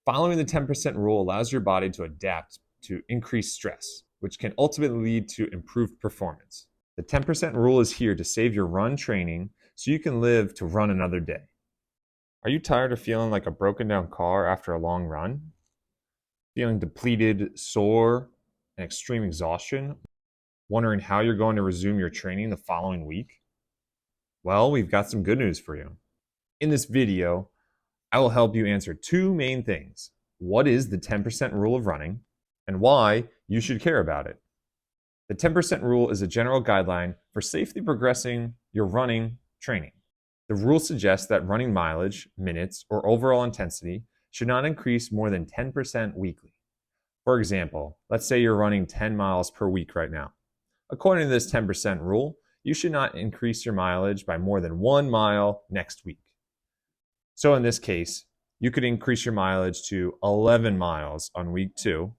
Following the 10% rule allows your body to adapt to increased stress, which can ultimately lead to improved performance. The 10% rule is here to save your run training so you can live to run another day. Are you tired of feeling like a broken down car after a long run? Feeling depleted, sore, and extreme exhaustion? Wondering how you're going to resume your training the following week? Well, we've got some good news for you. In this video, I will help you answer two main things. What is the 10% rule of running, and why you should care about it? The 10% rule is a general guideline for safely progressing your running training. The rule suggests that running mileage, minutes, or overall intensity should not increase more than 10% weekly. For example, let's say you're running 10 miles per week right now. According to this 10% rule, you should not increase your mileage by more than 1 mile next week. So in this case, you could increase your mileage to 11 miles on week 2,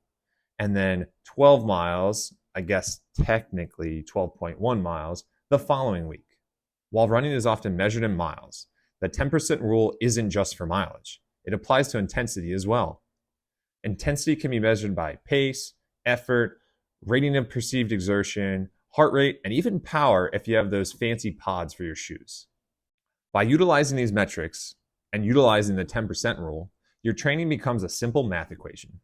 and then 12 miles, I guess technically 12.1 miles, the following week. While running is often measured in miles, the 10% rule isn't just for mileage. It applies to intensity as well. Intensity can be measured by pace, effort, rating of perceived exertion, heart rate, and even power if you have those fancy pods for your shoes. By utilizing these metrics and utilizing the 10% rule, your training becomes a simple math equation.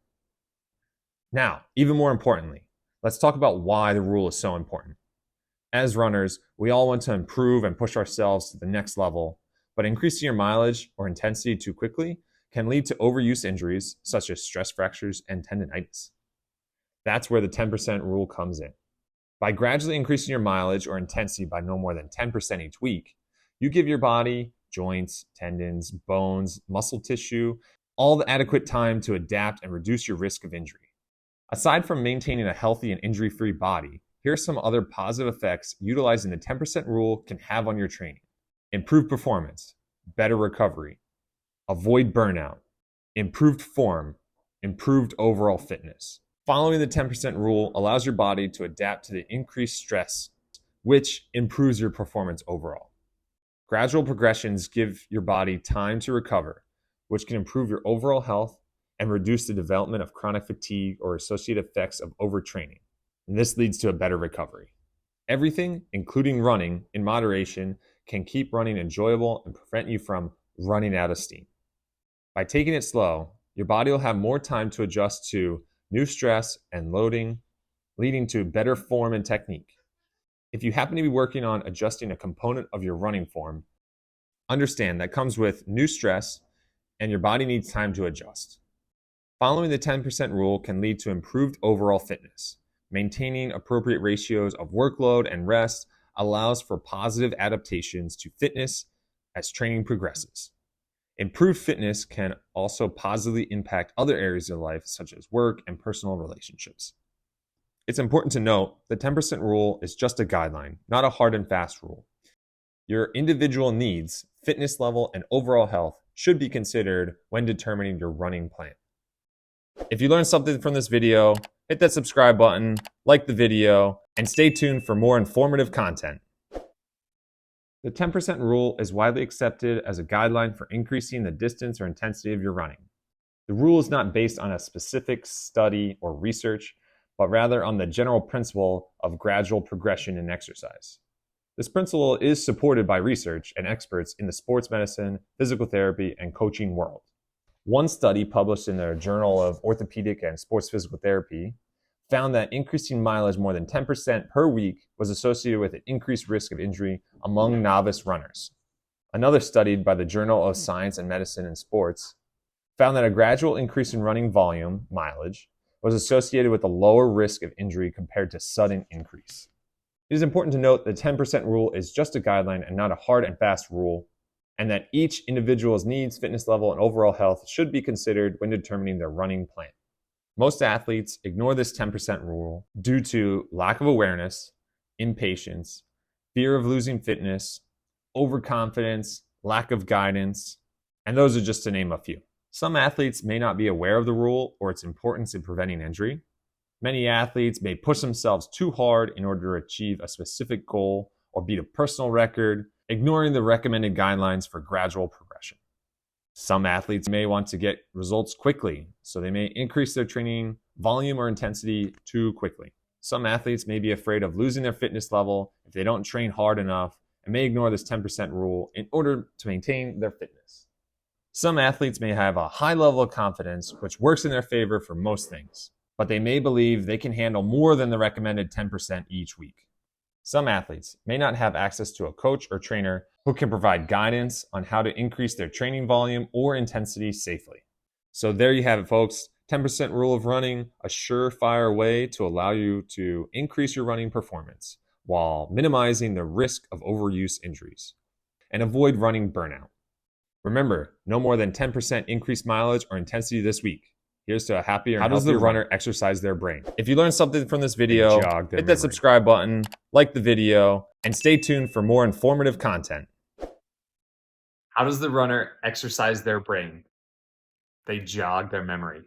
Now, even more importantly, let's talk about why the rule is so important. As runners, we all want to improve and push ourselves to the next level, but increasing your mileage or intensity too quickly can lead to overuse injuries such as stress fractures and tendinitis. That's where the 10% rule comes in. By gradually increasing your mileage or intensity by no more than 10% each week, you give your body, joints, tendons, bones, muscle tissue, all the adequate time to adapt and reduce your risk of injury. Aside from maintaining a healthy and injury-free body, here are some other positive effects utilizing the 10% rule can have on your training. Improved performance, better recovery, avoid burnout, improved form, improved overall fitness. Following the 10% rule allows your body to adapt to the increased stress, which improves your performance overall. Gradual progressions give your body time to recover, which can improve your overall health and reduce the development of chronic fatigue or associated effects of overtraining. And this leads to a better recovery. Everything, including running, in moderation, can keep running enjoyable and prevent you from running out of steam. By taking it slow, your body will have more time to adjust to new stress and loading, leading to better form and technique. If you happen to be working on adjusting a component of your running form, understand that comes with new stress and your body needs time to adjust. Following the 10% rule can lead to improved overall fitness. Maintaining appropriate ratios of workload and rest allows for positive adaptations to fitness as training progresses. Improved fitness can also positively impact other areas of life, such as work and personal relationships. It's important to note the 10% rule is just a guideline, not a hard and fast rule. Your individual needs, fitness level, and overall health should be considered when determining your running plan. If you learned something from this video, hit that subscribe button, like the video, and stay tuned for more informative content. The 10% rule is widely accepted as a guideline for increasing the distance or intensity of your running. The rule is not based on a specific study or research, but rather on the general principle of gradual progression in exercise. This principle is supported by research and experts in the sports medicine, physical therapy, and coaching world. One study published in the Journal of Orthopedic and Sports Physical Therapy found that increasing mileage more than 10% per week was associated with an increased risk of injury among novice runners. Another study by the Journal of Science and Medicine in Sports found that a gradual increase in running volume, mileage, was associated with a lower risk of injury compared to sudden increase. It is important to note the 10% rule is just a guideline and not a hard and fast rule, and that each individual's needs, fitness level, and overall health should be considered when determining their running plan. Most athletes ignore this 10% rule due to lack of awareness, impatience, fear of losing fitness, overconfidence, lack of guidance, and those are just to name a few. Some athletes may not be aware of the rule or its importance in preventing injury. Many athletes may push themselves too hard in order to achieve a specific goal or beat a personal record, ignoring the recommended guidelines for gradual progression. Some athletes may want to get results quickly, so they may increase their training volume or intensity too quickly. Some athletes may be afraid of losing their fitness level if they don't train hard enough and may ignore this 10% rule in order to maintain their fitness. Some athletes may have a high level of confidence, which works in their favor for most things, but they may believe they can handle more than the recommended 10% each week. Some athletes may not have access to a coach or trainer who can provide guidance on how to increase their training volume or intensity safely. So there you have it, folks. 10% rule of running, a surefire way to allow you to increase your running performance while minimizing the risk of overuse injuries and avoid running burnout. Remember, no more than 10% increased mileage or intensity this week. Here's to a happier and healthier. How does the runner exercise their brain? If you learned something from this video, hit that subscribe button, like the video, and stay tuned for more informative content. How does the runner exercise their brain? They jog their memory.